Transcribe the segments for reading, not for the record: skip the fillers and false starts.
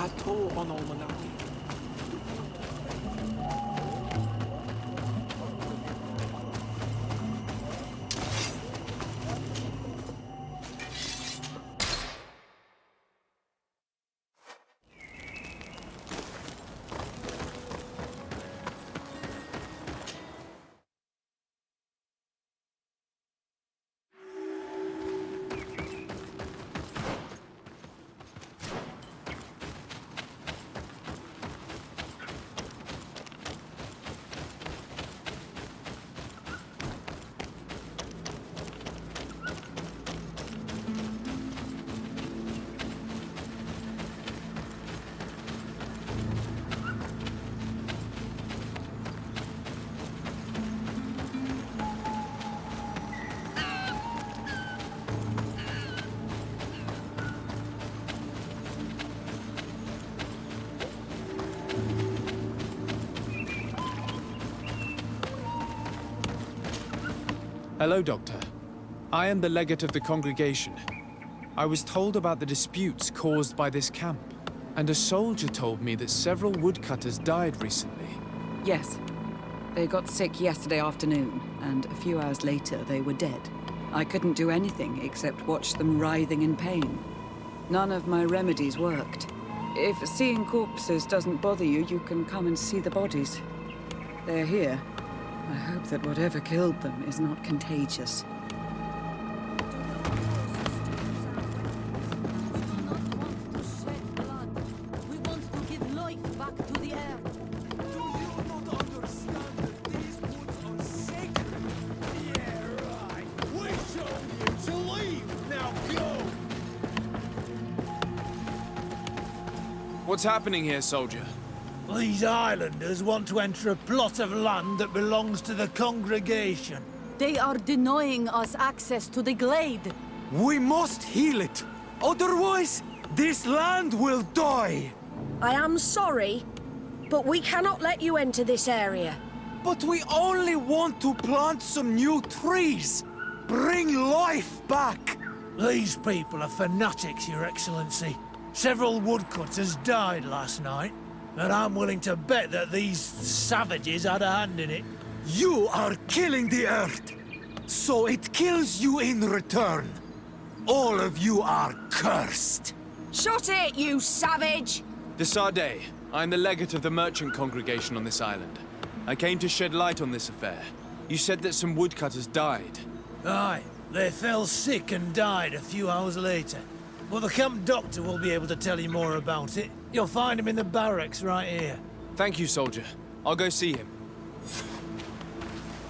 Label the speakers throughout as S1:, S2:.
S1: at all on Almanac.
S2: Hello, Doctor. I am the legate of the congregation. I was told about the disputes caused by this camp, and a soldier told me that several woodcutters died recently.
S3: Yes. They got sick yesterday afternoon, and a few hours later they were dead. I couldn't do anything except watch them writhing in pain. None of my remedies worked. If seeing corpses doesn't bother you, you can come and see the bodies. They're here. I hope that whatever killed them is not contagious.
S4: We want to give life back to the earth.
S1: Do you not understand that these woods are sacred? Yeah, right. We showed you to leave. Now go!
S2: What's happening here, soldier?
S5: These islanders want to enter a plot of land that belongs to the congregation.
S4: They are denying us access to the glade.
S6: We must heal it. Otherwise, this land will die.
S7: I am sorry, but we cannot let you enter this area.
S6: But we only want to plant some new trees. Bring life back.
S5: These people are fanatics, Your Excellency. Several woodcutters died last night, and I'm willing to bet that these savages had a hand in it.
S6: You are killing the earth, so it kills you in return. All of you are cursed.
S7: Shut it, you savage!
S2: De Sardet. I am the legate of the merchant congregation on this island. I came to shed light on this affair. You said that some woodcutters died.
S5: Aye, they fell sick and died a few hours later. Well, the camp doctor will be able to tell you more about it. You'll find him in the barracks right here.
S2: Thank you, soldier. I'll go see him.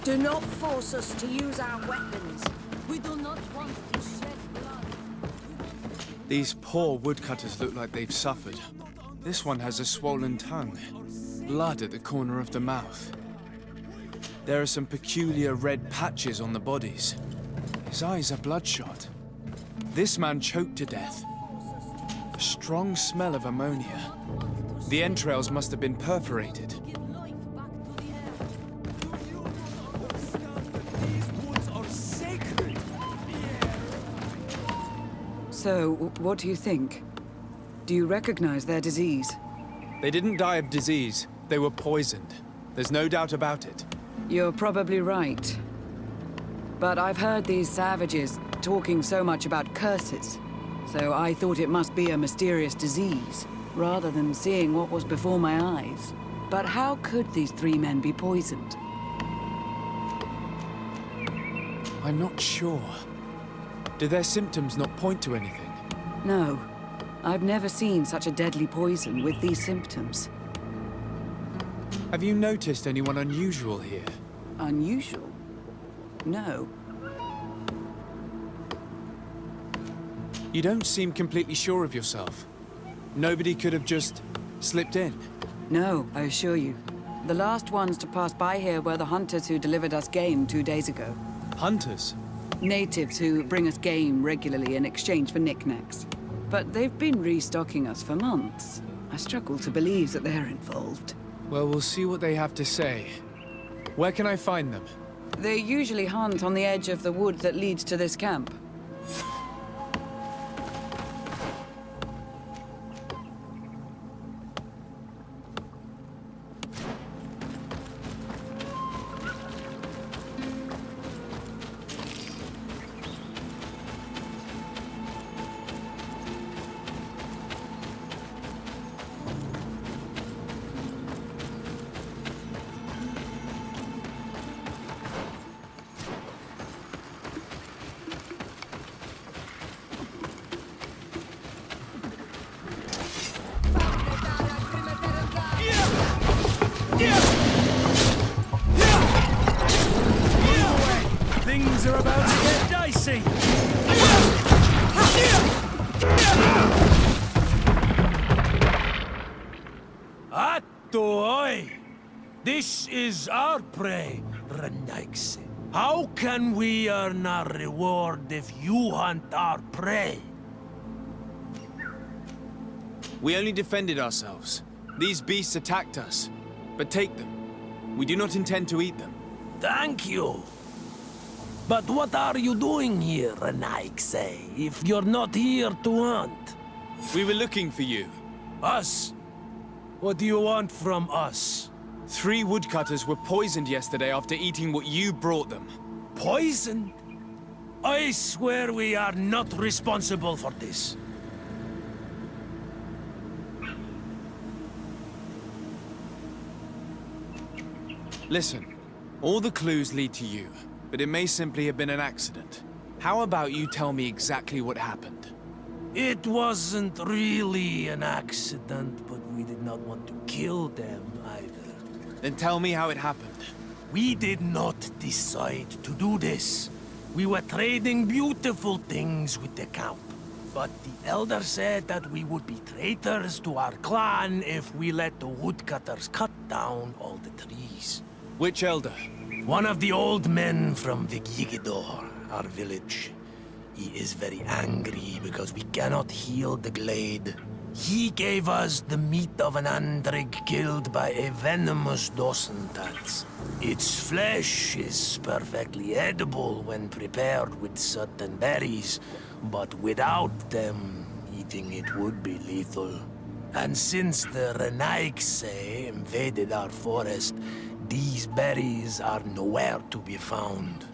S7: Do not force us to use our weapons.
S4: We do not want to shed blood.
S2: These poor woodcutters look like they've suffered. This one has a swollen tongue. Blood at the corner of the mouth. There are some peculiar red patches on the bodies. His eyes are bloodshot. This man choked to death. A strong smell of ammonia. The entrails must have been perforated.
S4: Give life back to the earth.
S1: Do you not understand that these woods are sacred?
S3: So, what do you think? Do you recognize their disease?
S2: They didn't die of disease. They were poisoned. There's no doubt about it.
S3: You're probably right. But I've heard these savages talking so much about curses, so I thought it must be a mysterious disease, rather than seeing what was before my eyes. But how could these three men be poisoned?
S2: I'm not sure. Do their symptoms not point to anything?
S3: No. I've never seen such a deadly poison with these symptoms.
S2: Have you noticed anyone unusual here?
S3: Unusual? No.
S2: You don't seem completely sure of yourself. Nobody could have just slipped in.
S3: No, I assure you. The last ones to pass by here were the hunters who delivered us game 2 days ago.
S2: Hunters?
S3: Natives who bring us game regularly in exchange for knickknacks. But they've been restocking us for months. I struggle to believe that they're involved.
S2: Well, we'll see what they have to say. Where can I find them?
S3: They usually hunt on the edge of the wood that leads to this camp.
S5: This is our prey, Renaigse. How can we earn our reward if you hunt our prey?
S2: We only defended ourselves. These beasts attacked us. But take them. We do not intend to eat them.
S5: Thank you. But what are you doing here, Renaigse, if you're not here to hunt?
S2: We were looking for you.
S5: Us? What do you want from us?
S2: 3 woodcutters were poisoned yesterday after eating what you brought them.
S5: Poison? I swear we are not responsible for this.
S2: Listen, all the clues lead to you, but it may simply have been an accident. How about you tell me exactly what happened?
S5: It wasn't really an accident, but we did not want to kill them either.
S2: Then tell me how it happened.
S5: We did not decide to do this. We were trading beautiful things with the Count. But the Elder said that we would be traitors to our clan if we let the woodcutters cut down all the trees.
S2: Which Elder?
S5: One of the old men from Vigigidor, our village. He is very angry because we cannot heal the glade. He gave us the meat of an Andrig killed by a venomous Dosentats. Its flesh is perfectly edible when prepared with certain berries, but without them, eating it would be lethal. And since the Renaigse invaded our forest, these berries are nowhere to be found.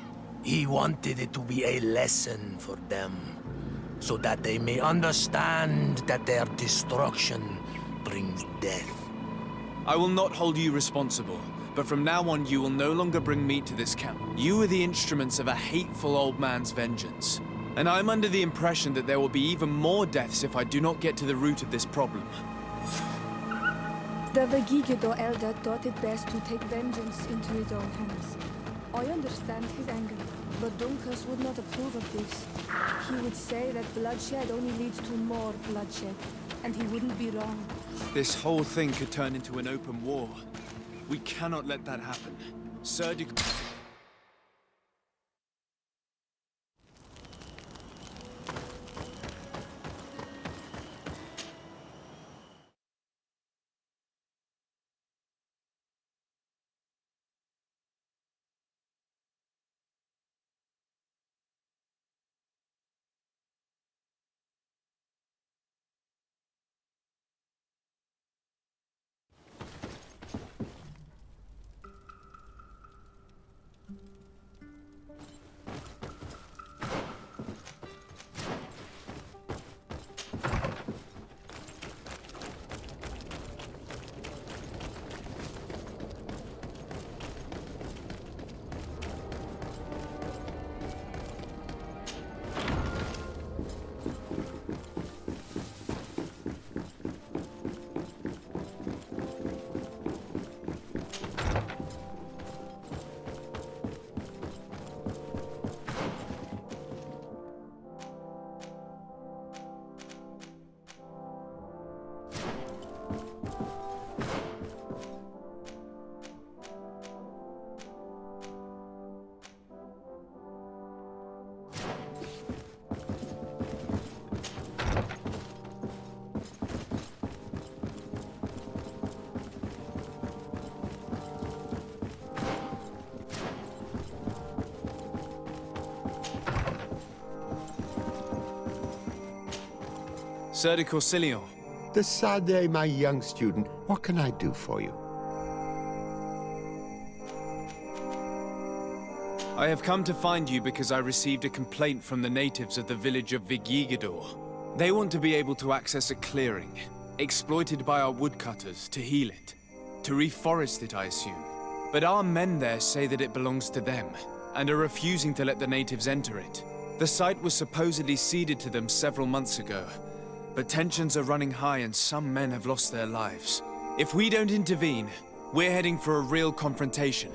S5: He wanted it to be a lesson for them, so that they may understand that their destruction brings death.
S2: I will not hold you responsible, but from now on you will no longer bring meat to this camp. You are the instruments of a hateful old man's vengeance. And I'm under the impression that there will be even more deaths if I do not get to the root of this problem.
S8: The Vegigido elder thought it best to take vengeance into his own hands. I understand his anger, but Dunkus would not approve of this. He would say that bloodshed only leads to more bloodshed, and he wouldn't be wrong.
S2: This whole thing could turn into an open war. We cannot let that happen. Sir de... Sir de Corsilion.
S9: The Sade, my young student, what can I do for you?
S2: I have come to find you because I received a complaint from the natives of the village of Vigigidor. They want to be able to access a clearing, exploited by our woodcutters, to heal it. To reforest it, I assume. But our men there say that it belongs to them, and are refusing to let the natives enter it. The site was supposedly ceded to them several months ago, but tensions are running high and some men have lost their lives. If we don't intervene, we're heading for a real confrontation.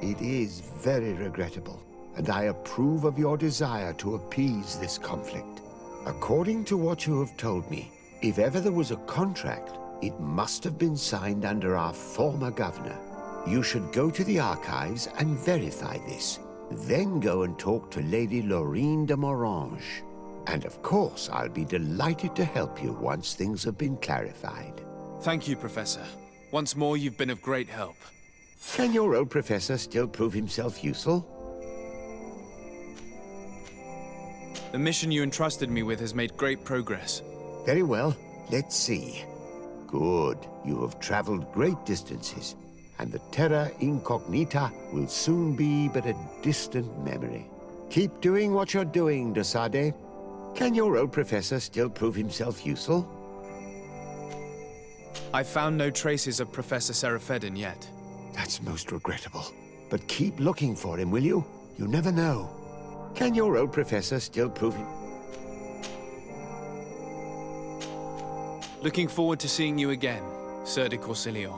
S9: It is very regrettable, and I approve of your desire to appease this conflict. According to what you have told me, if ever there was a contract, it must have been signed under our former governor. You should go to the archives and verify this. Then go and talk to Lady Laurine de Morange. And of course, I'll be delighted to help you once things have been clarified.
S2: Thank you, Professor. Once more, you've been of great help.
S9: Can your old professor still prove himself useful?
S2: The mission you entrusted me with has made great progress.
S9: Very well. Let's see. Good. You have traveled great distances, and the Terra Incognita will soon be but a distant memory. Keep doing what you're doing, de Sade. Can your old professor still prove himself useful?
S2: I've found no traces of Professor Seraphedin yet.
S9: That's most regrettable. But keep looking for him, will you? You never know. Can your old professor still prove him?
S2: Looking forward to seeing you again, Sir de Corsilior.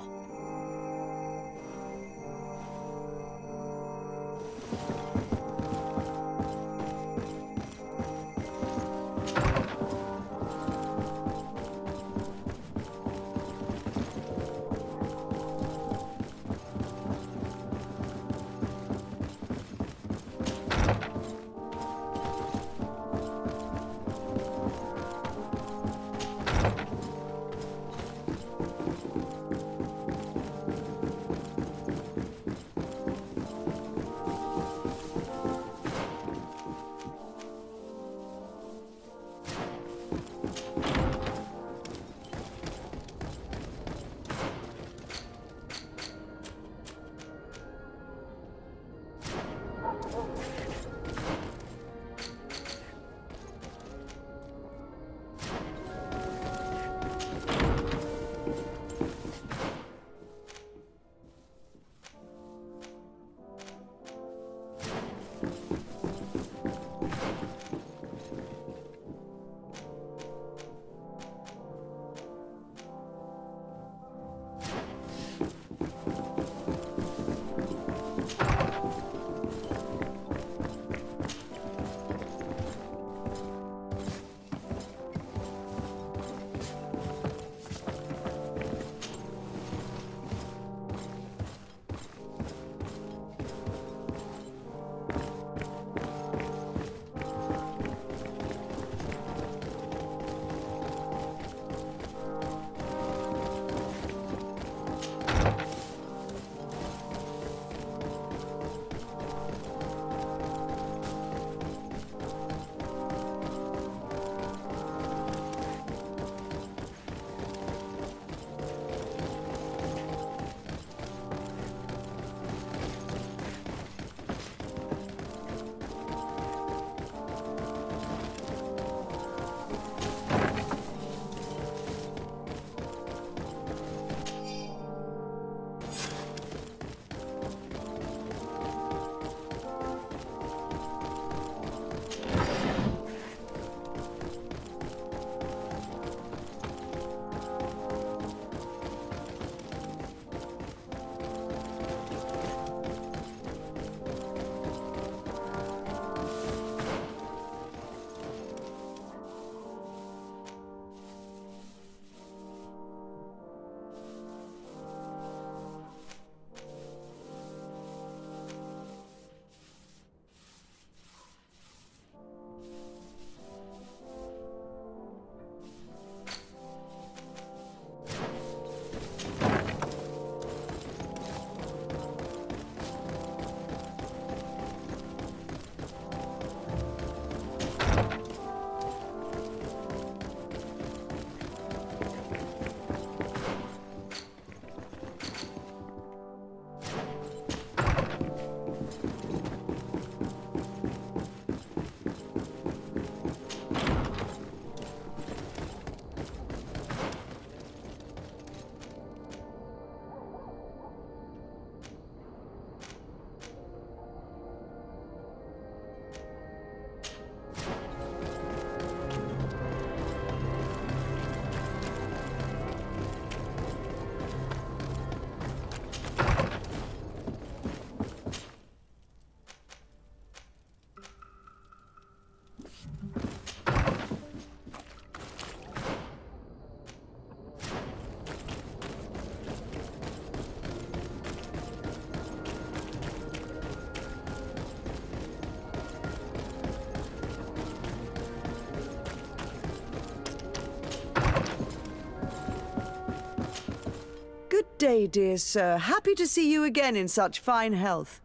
S10: day, dear sir. Happy to see you again in such fine health.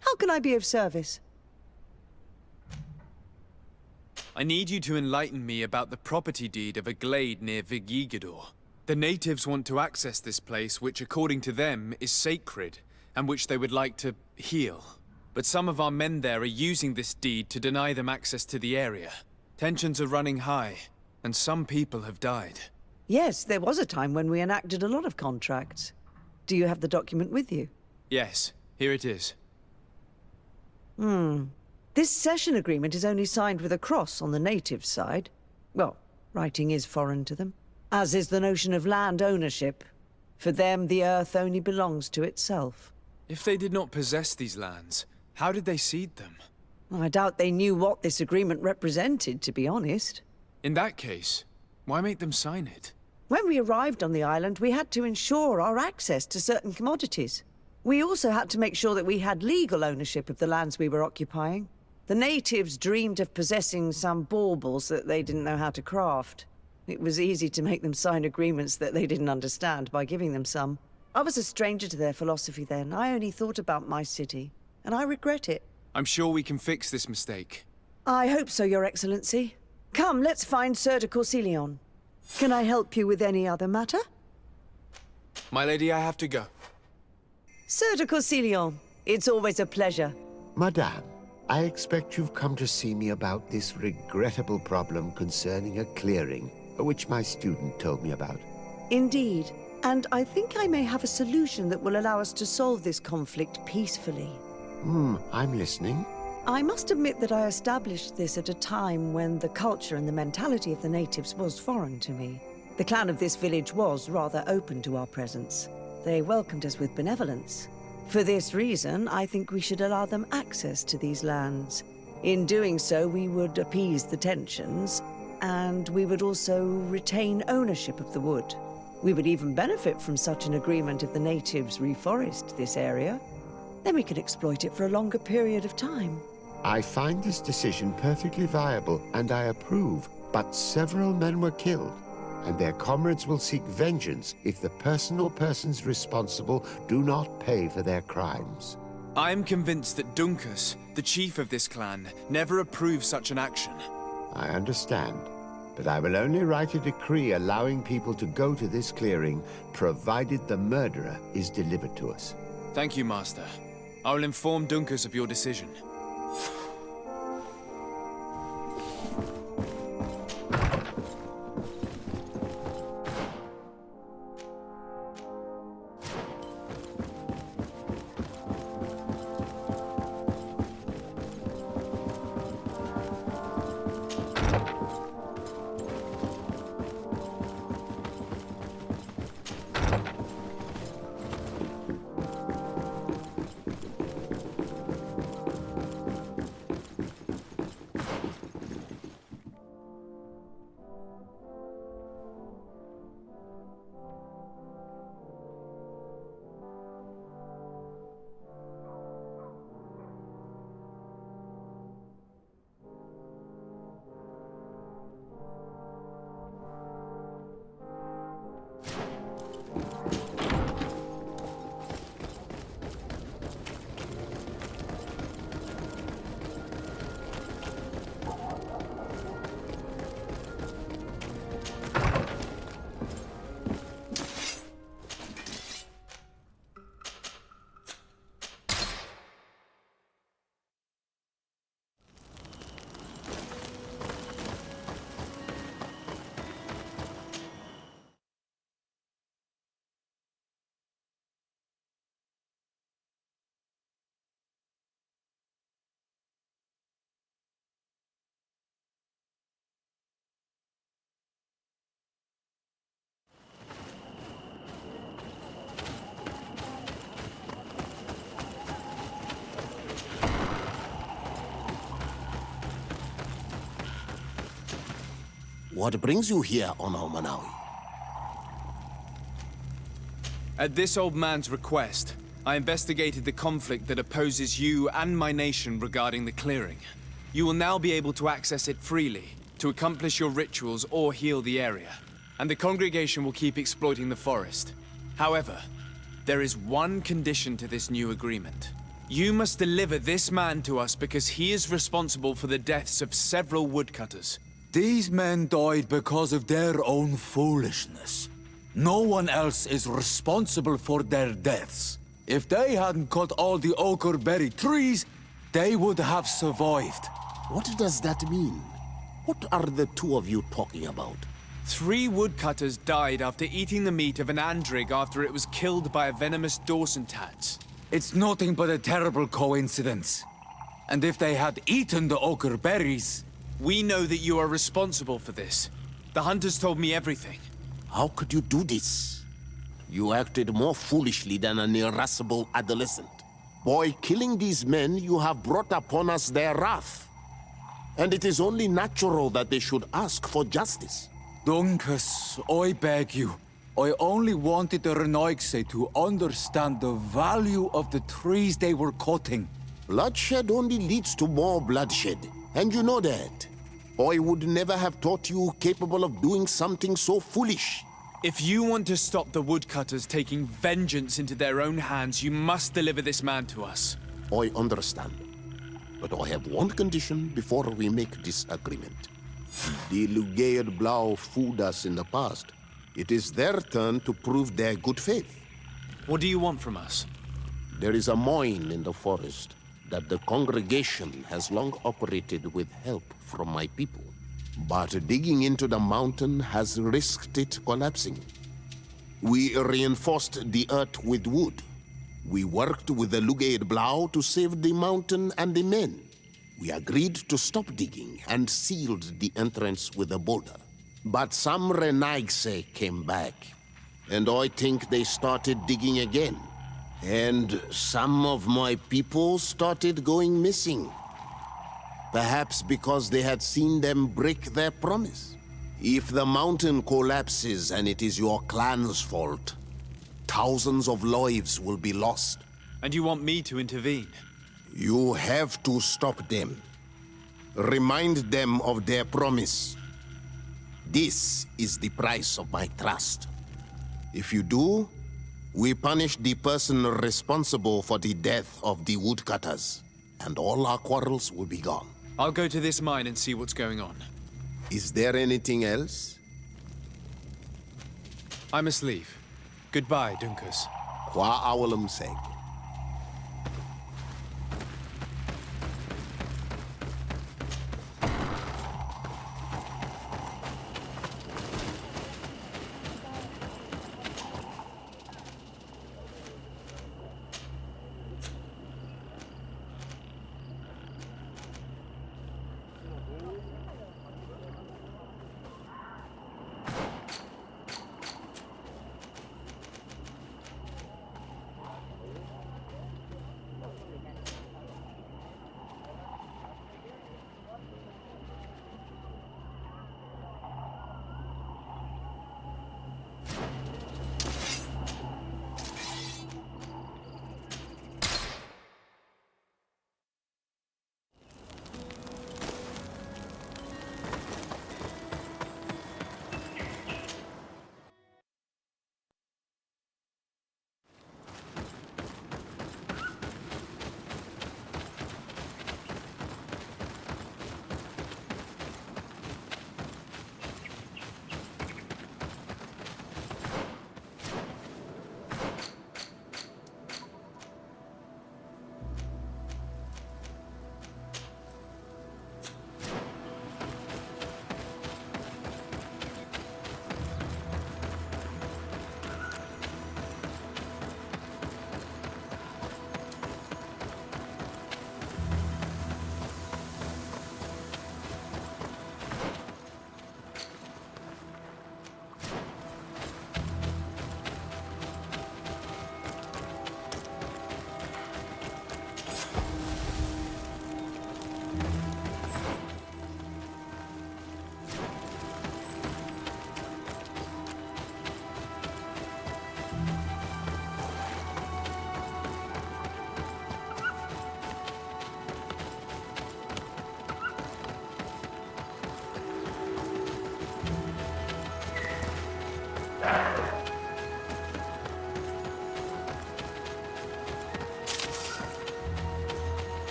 S10: How can I be of service?
S2: I need you to enlighten me about the property deed of a glade near Vigigador. The natives want to access this place, which according to them is sacred, and which they would like to heal. But some of our men there are using this deed to deny them access to the area. Tensions are running high, and some people have died.
S10: Yes, there was a time when we enacted a lot of contracts. Do you have the document with you?
S2: Yes, here it is.
S10: This cession agreement is only signed with a cross on the native side. Well, writing is foreign to them, as is the notion of land ownership. For them, the earth only belongs to itself.
S2: If they did not possess these lands, how did they cede them?
S10: I doubt they knew what this agreement represented, to be honest.
S2: In that case, why make them sign it?
S10: When we arrived on the island, we had to ensure our access to certain commodities. We also had to make sure that we had legal ownership of the lands we were occupying. The natives dreamed of possessing some baubles that they didn't know how to craft. It was easy to make them sign agreements that they didn't understand by giving them some. I was a stranger to their philosophy then. I only thought about my city, and I regret it.
S2: I'm sure we can fix this mistake.
S10: I hope so, Your Excellency. Come, let's find Sir de Corsilion. Can I help you with any other matter?
S2: My lady, I have to go.
S10: Sir de Corsilion, it's always a pleasure.
S9: Madame, I expect you've come to see me about this regrettable problem concerning a clearing, which my student told me about.
S10: Indeed, and I think I may have a solution that will allow us to solve this conflict peacefully.
S9: I'm listening.
S10: I must admit that I established this at a time when the culture and the mentality of the natives was foreign to me. The clan of this village was rather open to our presence. They welcomed us with benevolence. For this reason, I think we should allow them access to these lands. In doing so, we would appease the tensions, and we would also retain ownership of the wood. We would even benefit from such an agreement if the natives reforest this area. Then we could exploit it for a longer period of time.
S9: I find this decision perfectly viable, and I approve, but several men were killed, and their comrades will seek vengeance if the person or persons responsible do not pay for their crimes.
S2: I am convinced that Dunkus, the chief of this clan, never approved such an action.
S9: I understand, but I will only write a decree allowing people to go to this clearing, provided the murderer is delivered to us.
S2: Thank you, Master. I will inform Dunkus of your decision.
S11: What brings you here, Ono Manawi?
S2: At this old man's request, I investigated the conflict that opposes you and my nation regarding the clearing. You will now be able to access it freely, to accomplish your rituals or heal the area. And the congregation will keep exploiting the forest. However, There is one condition to this new agreement. You must deliver this man to us because he is responsible for the deaths of several woodcutters.
S6: These men died because of their own foolishness. No one else is responsible for their deaths. If they hadn't cut all the oakerberry trees, they would have survived.
S11: What does that mean? What are the two of you talking about?
S2: 3 woodcutters died after eating the meat of an andrig after it was killed by a venomous Dawson tats.
S6: It's nothing but a terrible coincidence. And if they had eaten the ochre berries...
S2: We know that you are responsible for this. The hunters told me everything.
S11: How could you do this? You acted more foolishly than an irascible adolescent. By killing these men, you have brought upon us their wrath. And it is only natural that they should ask for justice.
S6: Dunkus, I beg you. I only wanted the Renoigse to understand the value of the trees they were cutting.
S11: Bloodshed only leads to more bloodshed, and you know that. I would never have thought you capable of doing something so foolish.
S2: If you want to stop the woodcutters taking vengeance into their own hands, you must deliver this man to us.
S11: I understand. But I have one condition before we make this agreement. The Lugaid Blau fooled us in the past. It is their turn to prove their good faith.
S2: What do you want from us?
S11: There is a mine in the forest that the congregation has long operated with help from my people. But digging into the mountain has risked it collapsing. We reinforced the earth with wood. We worked with the Lugaid Blau to save the mountain and the men. We agreed to stop digging and sealed the entrance with a boulder. But some Renaigse came back, and I think they started digging again. And some of my people started going missing. Perhaps because they had seen them break their promise. If the mountain collapses and it is your clan's fault, thousands of lives will be lost.
S2: And you want me to intervene?
S11: You have to stop them. Remind them of their promise. This is the price of my trust. If you do, we punish the person responsible for the death of the woodcutters, and all our quarrels will be gone.
S2: I'll go to this mine and see what's going on.
S11: Is there anything else?
S2: I must leave. Goodbye, Dunkus.
S11: Qua awalum seg.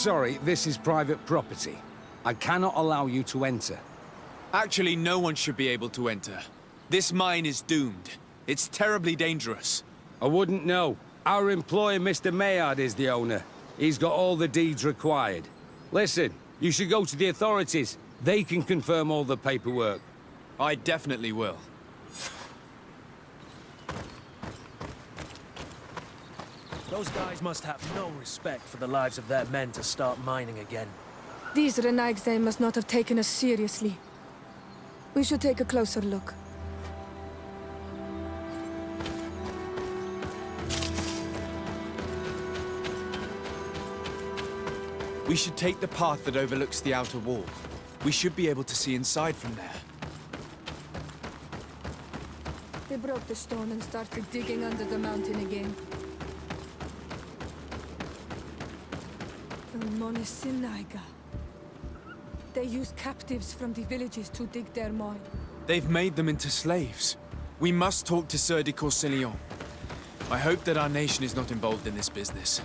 S12: sorry, this is private property. I cannot allow you to enter.
S2: Actually, no one should be able to enter. This mine is doomed. It's terribly dangerous.
S12: I wouldn't know. Our employer, Mr. Mahad, is the owner. He's got all the deeds required. Listen, you should go to the authorities. They can confirm all the paperwork.
S2: I definitely will.
S13: Those guys must have no respect for the lives of their men to start mining again.
S8: These Renaigse must not have taken us seriously. We should take a closer look.
S2: We should take the path that overlooks the outer wall. We should be able to see inside from there.
S8: They broke the stone and started digging under the mountain again. The Monesinaiga. They use captives from the villages to dig their mine.
S2: They've made them into slaves. We must talk to Sieur de Courcillon. I hope that our nation is not involved in this business.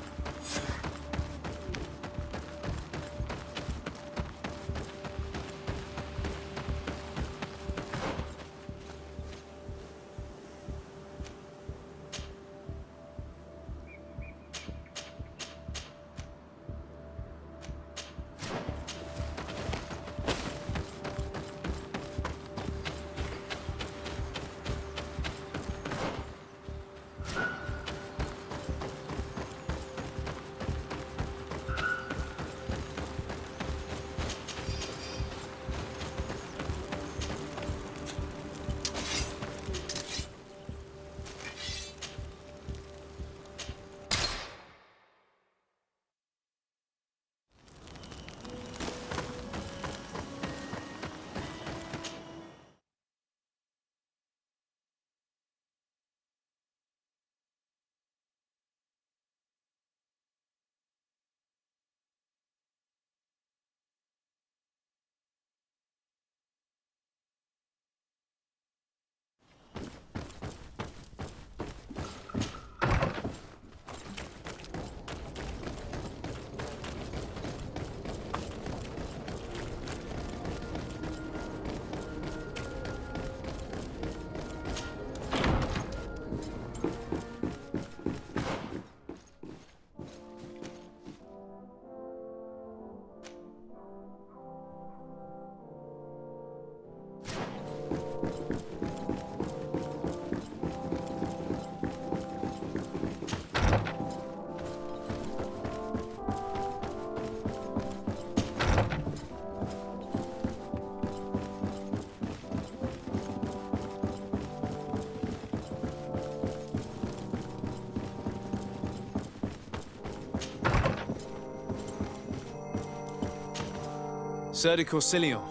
S2: Sieur de Courcillon.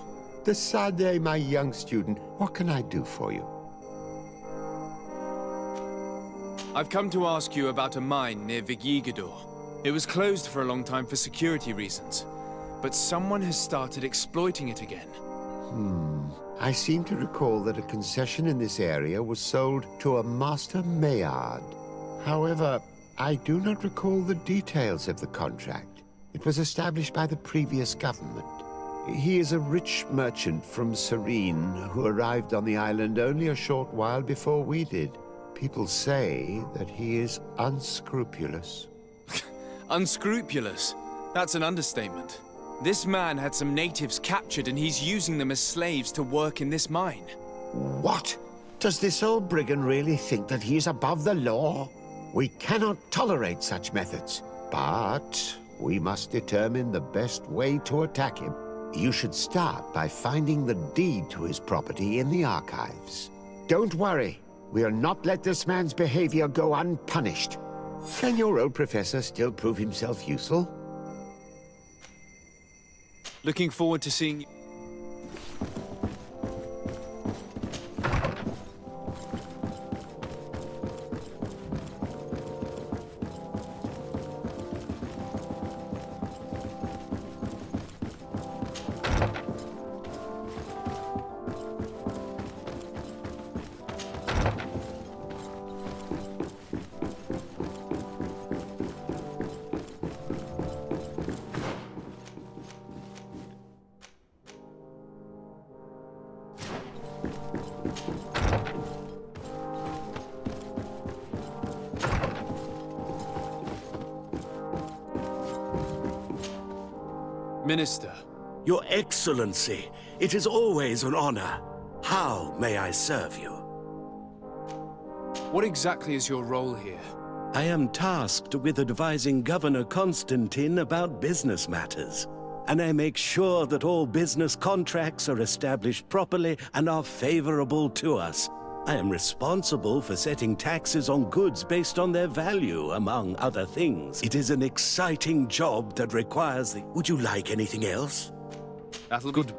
S9: Decidez, my young student, what can I do for you?
S2: I've come to ask you about a mine near Vigigador. It was closed for a long time for security reasons, but someone has started exploiting it again.
S9: I seem to recall that a concession in this area was sold to a Master Mahad. However, I do not recall the details of the contract. It was established by the previous government. He is a rich merchant from Serene who arrived on the island only a short while before we did. People say that he is unscrupulous.
S2: Unscrupulous? That's an understatement. This man had some natives captured and he's using them as slaves to work in this mine.
S9: What? Does this old brigand really think that he is above the law? We cannot tolerate such methods, but we must determine the best way to attack him. You should start by finding the deed to his property in the archives. Don't worry, we'll not let this man's behavior go unpunished. Can your old professor still prove himself useful?
S2: Looking forward to seeing you. Minister.
S14: Your Excellency, it is always an honor. How may I serve you?
S2: What exactly is your role here?
S14: I am tasked with advising Governor Constantine about business matters, and I make sure that all business contracts are established properly and are favorable to us. I am responsible for setting taxes on goods based on their value, among other things. It is an exciting job that requires the... Would you like anything else?
S2: That'll be good.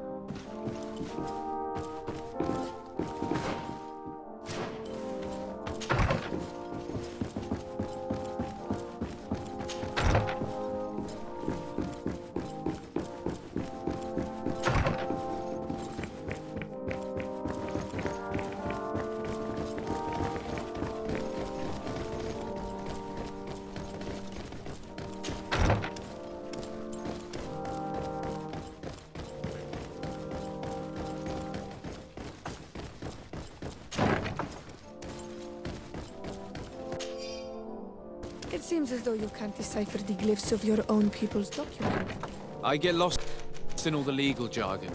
S8: It seems as though you can't decipher the glyphs of your own people's document.
S2: I get lost in all the legal jargon.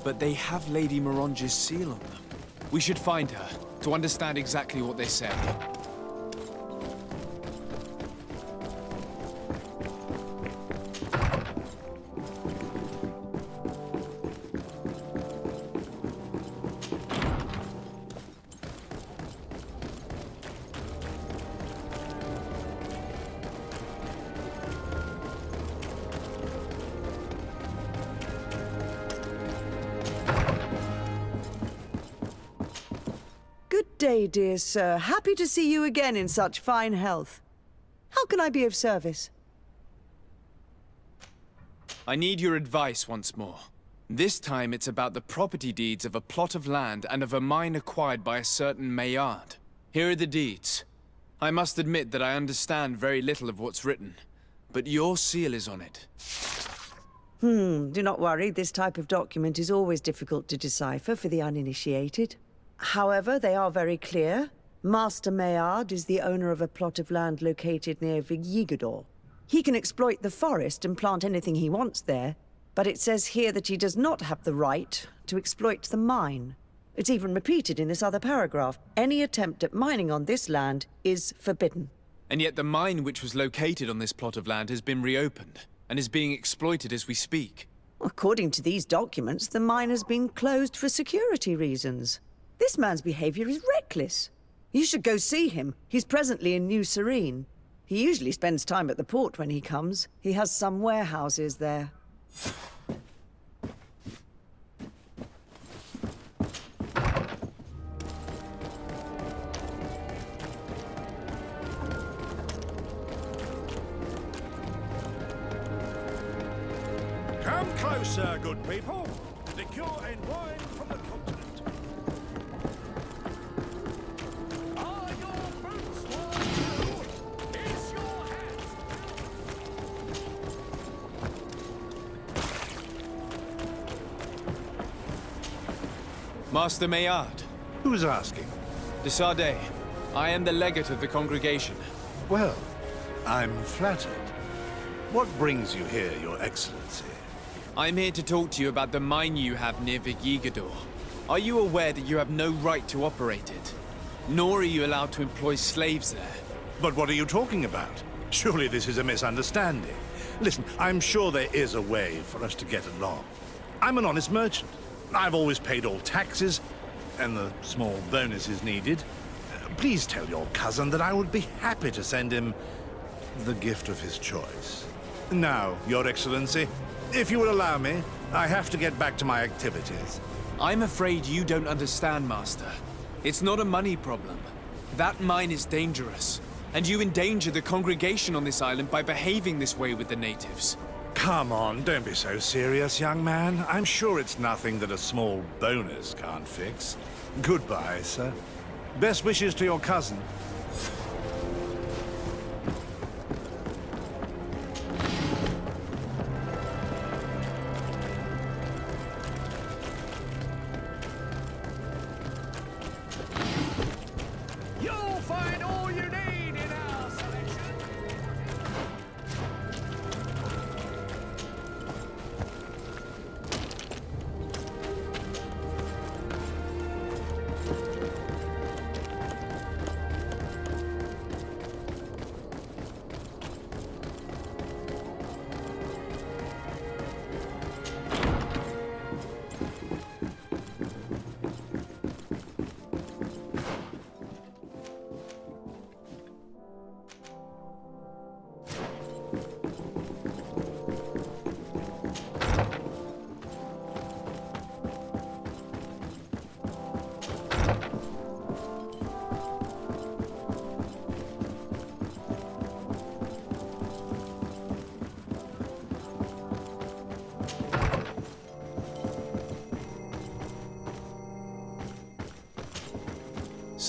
S2: But they have Lady Moronge's seal on them. We should find her, to understand exactly what they say.
S10: Good day, dear sir. Happy to see you again in such fine health. How can I be of service?
S2: I need your advice once more. This time it's about the property deeds of a plot of land and of a mine acquired by a certain Mahad. Here are the deeds. I must admit that I understand very little of what's written, but your seal is on it.
S10: Do not worry. This type of document is always difficult to decipher for the uninitiated. However, they are very clear. Master Mahad is the owner of a plot of land located near Vigyigador. He can exploit the forest and plant anything he wants there, but it says here that he does not have the right to exploit the mine. It's even repeated in this other paragraph. Any attempt at mining on this land is forbidden.
S2: And yet the mine which was located on this plot of land has been reopened, and is being exploited as we speak.
S10: According to these documents, the mine has been closed for security reasons. This man's behavior is reckless. You should go see him. He's presently in New Serene. He usually spends time at the port when he comes. He has some warehouses there.
S1: Come closer, good people. Liquor and wine from the continent. Are your boots worn? Is your hat?
S2: Master Mahad.
S15: Who's asking?
S2: De Sardet. I am the legate of the congregation.
S15: Well, I'm flattered. What brings you here, Your Excellency?
S2: I'm here to talk to you about the mine you have near Vigyigador. Are you aware that you have no right to operate it? Nor are you allowed to employ slaves there.
S15: But what are you talking about? Surely this is a misunderstanding. Listen, I'm sure there is a way for us to get along. I'm an honest merchant. I've always paid all taxes, and the small bonuses needed. Please tell your cousin that I would be happy to send him the gift of his choice. Now, Your Excellency, if you will allow me, I have to get back to my activities.
S2: I'm afraid you don't understand, Master. It's not a money problem. That mine is dangerous, and you endanger the congregation on this island by behaving this way with the natives.
S15: Come on, don't be so serious, young man. I'm sure it's nothing that a small bonus can't fix. Goodbye, sir. Best wishes to your cousin.
S1: You'll find all you need in our selection.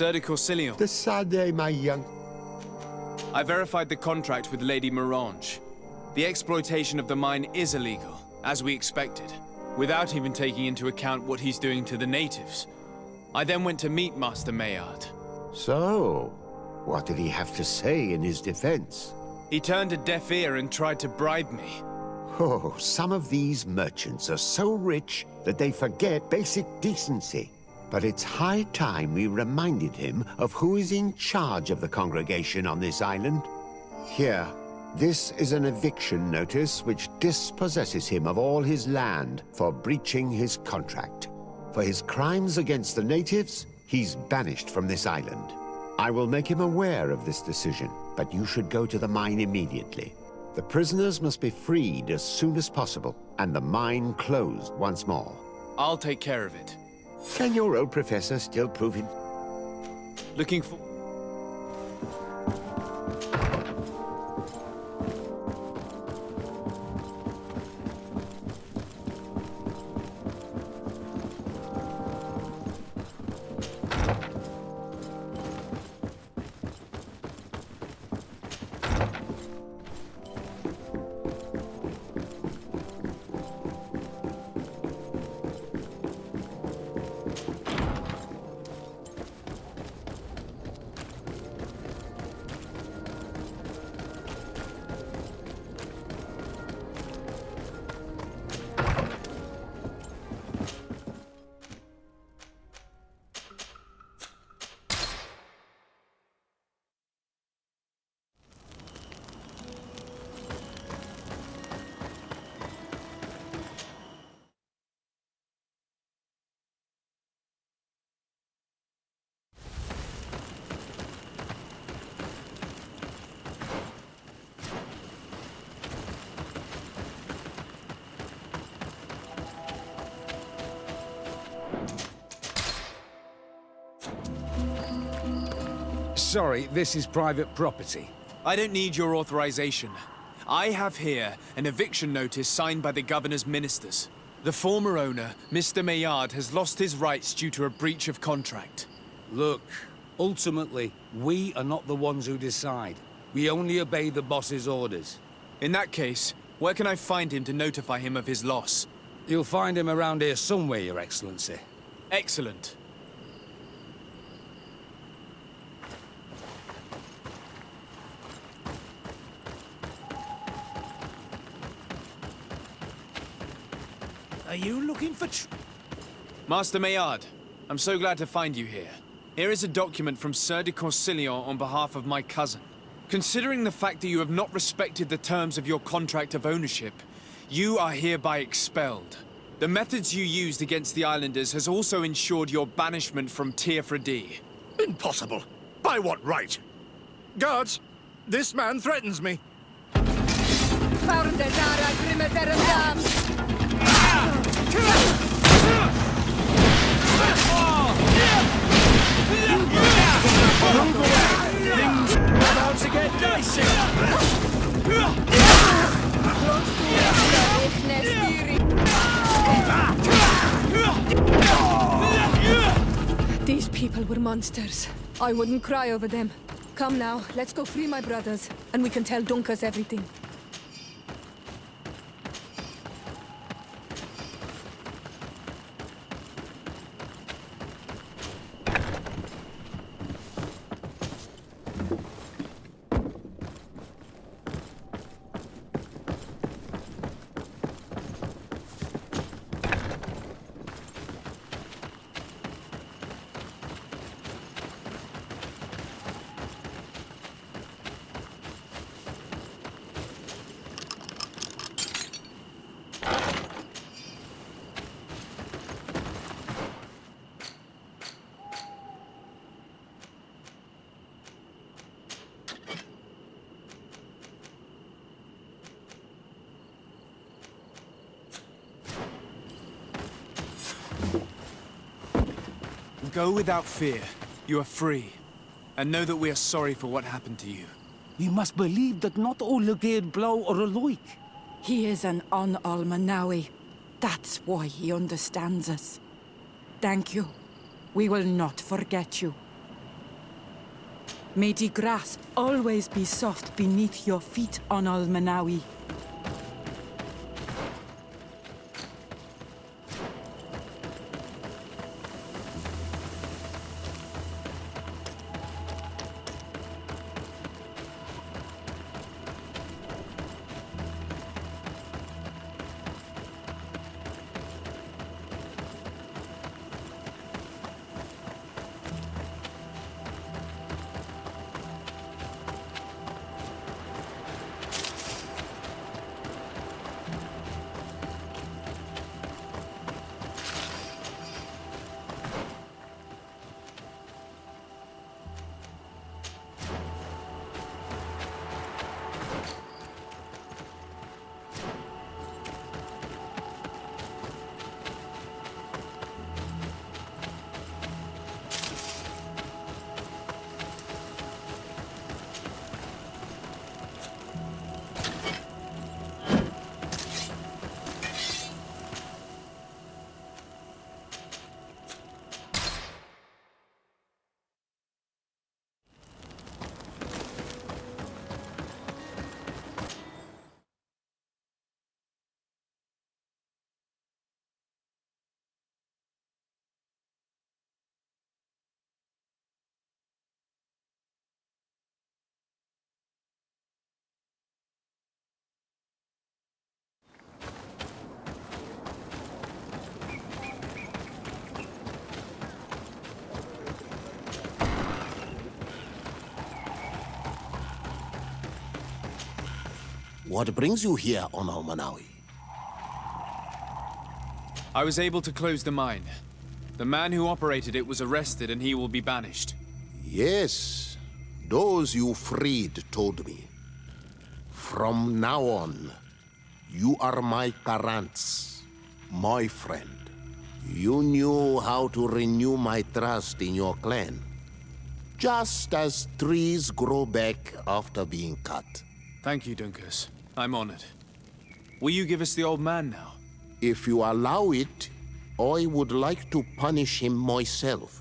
S2: Sir de Corsilion.
S9: Decidez, my young.
S2: I verified the contract with Lady Morange. The exploitation of the mine is illegal, as we expected, without even taking into account what he's doing to the natives. I then went to meet Master Mahad.
S9: So, what did he have to say in his defense?
S2: He turned a deaf ear and tried to bribe me.
S9: Oh, some of these merchants are so rich that they forget basic decency. But it's high time we reminded him of who is in charge of the congregation on this island. Here, this is an eviction notice which dispossesses him of all his land for breaching his contract. For his crimes against the natives, he's banished from this island. I will make him aware of this decision, but you should go to the mine immediately. The prisoners must be freed as soon as possible, and the mine closed once more.
S2: I'll take care of it.
S9: Can your old professor still prove it?
S2: Looking for...
S12: Sorry, this is private property.
S2: I don't need your authorization. I have here an eviction notice signed by the governor's ministers. The former owner, Mr. Mahad, has lost his rights due to a breach of contract.
S12: Look, ultimately, we are not the ones who decide. We only obey the boss's orders.
S2: In that case, where can I find him to notify him of his loss?
S12: You'll find him around here somewhere, Your Excellency.
S2: Excellent.
S13: Are you looking for
S2: Master Mahad, I'm so glad to find you here. Here is a document from Sir de Corsilion on behalf of my cousin. Considering the fact that you have not respected the terms of your contract of ownership, you are hereby expelled. The methods you used against the islanders has also ensured your banishment from Teofredi.
S15: Impossible! By what right? Guards, this man threatens me.
S13: Things about to get dicey.
S8: These people were monsters. I wouldn't cry over them. Come now, let's go free my brothers, and we can tell Dunkas everything.
S2: Go without fear. You are free. And know that we are sorry for what happened to you.
S16: We must believe that not all Legade blow or alike.
S17: He is an Almanawi. That's why he understands us. Thank you. We will not forget you. May the grass always be soft beneath your feet, Almanawi.
S11: What brings you here on Almanawi?
S2: I was able to close the mine. The man who operated it was arrested and he will be banished.
S11: Yes, those you freed told me. From now on, you are my Karants, my friend. You knew how to renew my trust in your clan. Just as trees grow back after being cut.
S2: Thank you, Dunkus. I'm honored. Will you give us the old man now?
S11: If you allow it, I would like to punish him myself.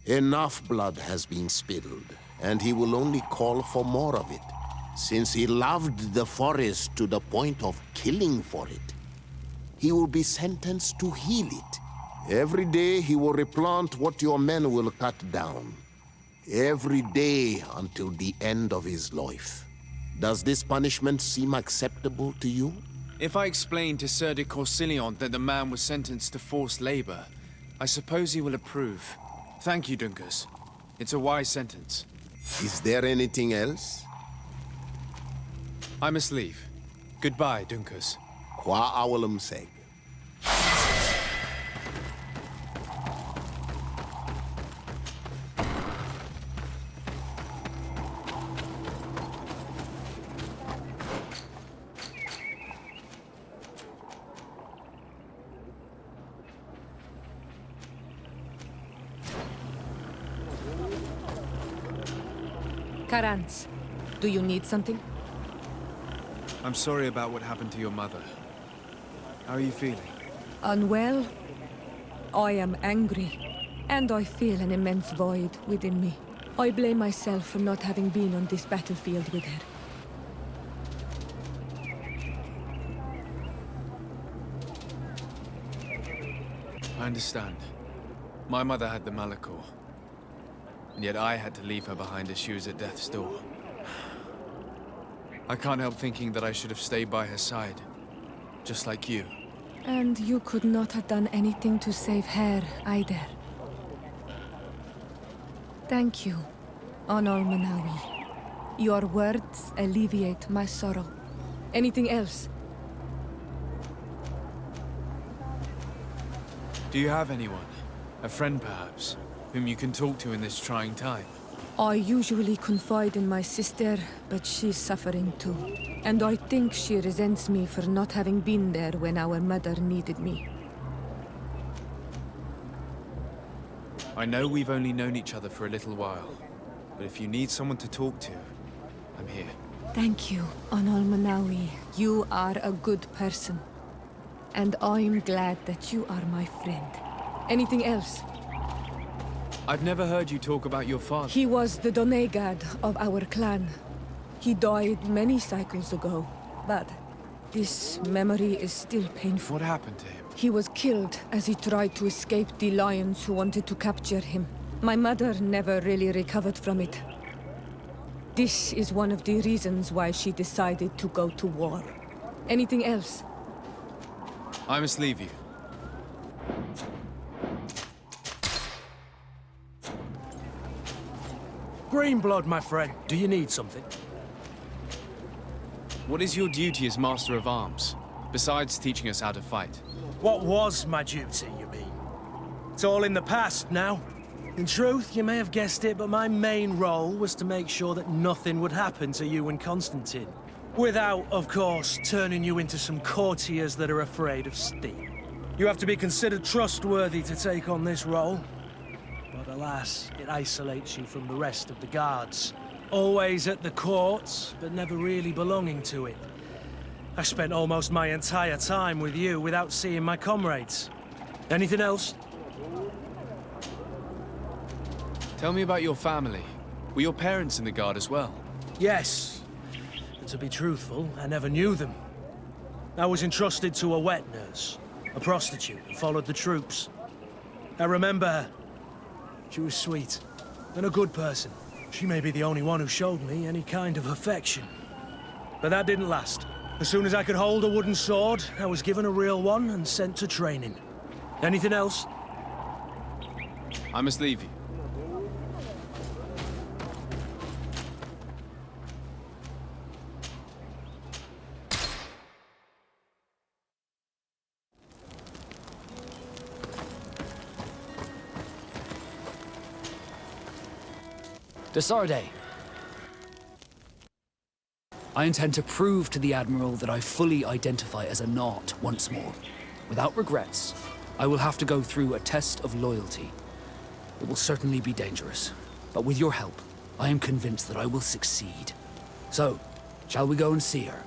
S11: Enough blood has been spilled, and he will only call for more of it. Since he loved the forest to the point of killing for it, he will be sentenced to heal it. Every day he will replant what your men will cut down. Every day until the end of his life. Does this punishment seem acceptable to you?
S2: If I explain to Sir de Corsilion that the man was sentenced to forced labor, I suppose he will approve. Thank you, Dunkus. It's a wise sentence.
S11: Is there anything else?
S2: I must leave. Goodbye, Dunkus.
S11: Qua awalum seg.
S18: Karants, do you need something?
S2: I'm sorry about what happened to your mother. How are you feeling?
S18: Unwell? I am angry, and I feel an immense void within me. I blame myself for not having been on this battlefield with her.
S2: I understand. My mother had the Malachor. And yet I had to leave her behind as she was at death's door. I can't help thinking that I should have stayed by her side. Just like you.
S18: And you could not have done anything to save her, either. Thank you, Almanawi. Your words alleviate my sorrow. Anything else?
S2: Do you have anyone? A friend, perhaps? Whom you can talk to in this trying time?
S18: I usually confide in my sister, but she's suffering too. And I think she resents me for not having been there when our mother needed me.
S2: I know we've only known each other for a little while, but if you need someone to talk to, I'm here.
S18: Thank you, Anal Manawi. You are a good person. And I'm glad that you are my friend. Anything else?
S2: I've never heard you talk about your father.
S18: He was the Donegad of our clan. He died many cycles ago, but this memory is still painful.
S2: What happened to him?
S18: He was killed as he tried to escape the lions who wanted to capture him. My mother never really recovered from it. This is one of the reasons why she decided to go to war. Anything else?
S2: I must leave you.
S13: Greenblood, my friend. Do you need something?
S2: What is your duty as Master of Arms, besides teaching us how to fight?
S13: What was my duty, you mean? It's all in the past now. In truth, you may have guessed it, but my main role was to make sure that nothing would happen to you and Constantine. Without, of course, turning you into some courtiers that are afraid of steam. You have to be considered trustworthy to take on this role. But alas, it isolates you from the rest of the guards. Always at the courts, but never really belonging to it. I spent almost my entire time with you without seeing my comrades. Anything else?
S2: Tell me about your family. Were your parents in the Guard as well?
S13: Yes. But to be truthful, I never knew them. I was entrusted to a wet nurse, a prostitute who followed the troops. I remember her. She was sweet, and a good person. She may be the only one who showed me any kind of affection. But that didn't last. As soon as I could hold a wooden sword, I was given a real one and sent to training. Anything else?
S2: I must leave you.
S19: Desarde. I intend to prove to the Admiral that I fully identify as a Naut once more. Without regrets, I will have to go through a test of loyalty. It will certainly be dangerous, but with your help, I am convinced that I will succeed. So, shall we go and see her?